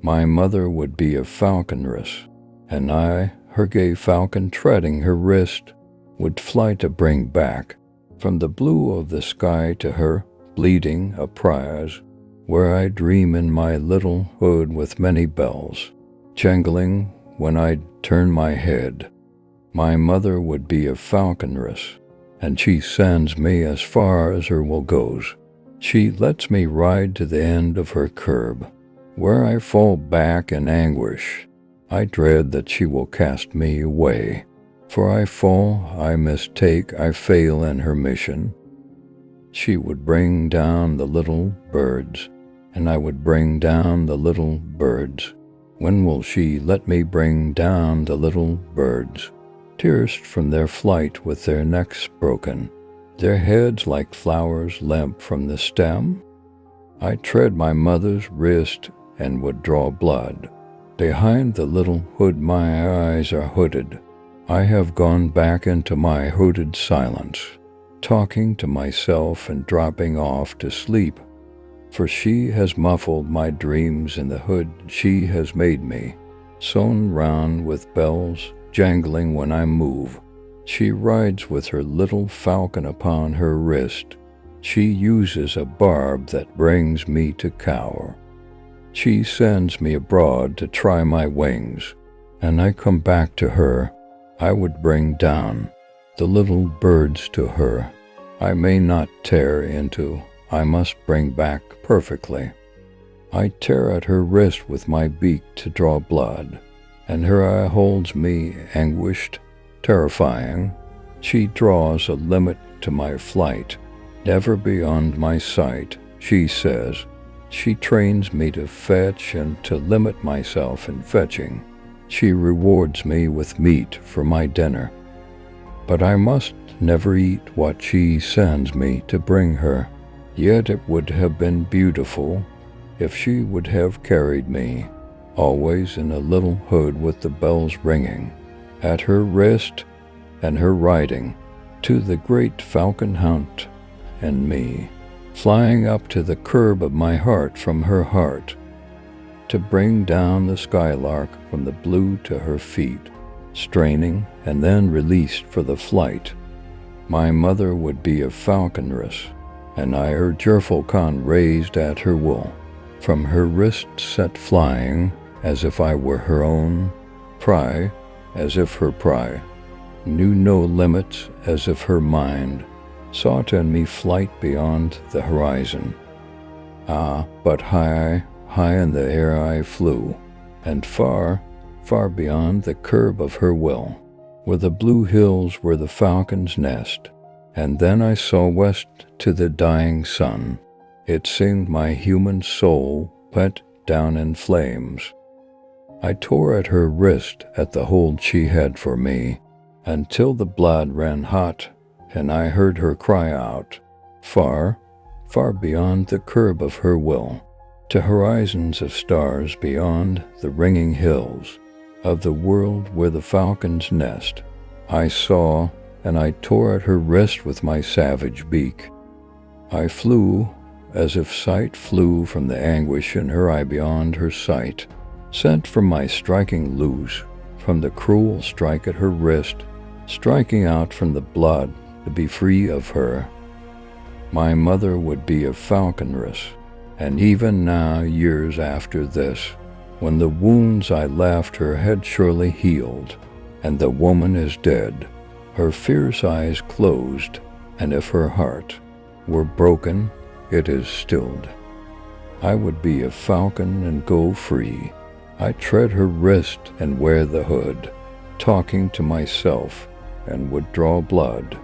My mother would be a falconress, and I, her gay falcon treading her wrist, would fly to bring back from the blue of the sky to her, bleeding a prize, where I dream in my little hood with many bells, jangling when I turn my head. My mother would be a falconress, and she sends me as far as her will goes. She lets me ride to the end of her curb, where I fall back in anguish. I dread that she will cast me away, for I fall, I mistake, I fail in her mission. She would bring down the little birds, and I would bring down the little birds. When will she let me bring down the little birds, pierced from their flight with their necks broken, their heads like flowers limp from the stem? I tread my mother's wrist and would draw blood. Behind the little hood my eyes are hooded. I have gone back into my hooded silence, talking to myself and dropping off to sleep. For she has muffled my dreams in the hood she has made me, sewn round with bells, jangling when I move. She rides with her little falcon upon her wrist. She uses a barb that brings me to cower. She sends me abroad to try my wings, and I come back to her. I would bring down the little birds to her. I may not tear into, I must bring back perfectly. I tear at her wrist with my beak to draw blood, and her eye holds me anguished, terrifying. She draws a limit to my flight, never beyond my sight, she says. She trains me to fetch and to limit myself in fetching. She rewards me with meat for my dinner. But I must never eat what she sends me to bring her. Yet it would have been beautiful if she would have carried me, always in a little hood with the bells ringing, at her wrist and her riding, to the great falcon hunt, and me, flying up to the curb of my heart from her heart, to bring down the skylark from the blue to her feet, straining and then released for the flight. My mother would be a falconress, and I her gerfalcon raised at her wool, from her wrist set flying, as if I were her own, pry, as if her pry, knew no limits, as if her mind sought in me flight beyond the horizon. Ah, but high, high in the air I flew, and far, far beyond the curb of her will, where the blue hills were the falcon's nest. And then I saw west to the dying sun. It seemed my human soul went down in flames. I tore at her wrist at the hold she had for me, until the blood ran hot, and I heard her cry out, far, far beyond the curb of her will, to horizons of stars beyond the ringing hills of the world where the falcons nest. I saw, and I tore at her wrist with my savage beak. I flew, as if sight flew from the anguish in her eye beyond her sight, sent from my striking loose, from the cruel strike at her wrist, striking out from the blood to be free of her. My mother would be a falconress, and even now, years after this, when the wounds I left her had surely healed, and the woman is dead, her fierce eyes closed, and if her heart were broken, it is stilled. I would be a falcon and go free. I tread her wrist and wear the hood, talking to myself, and would draw blood.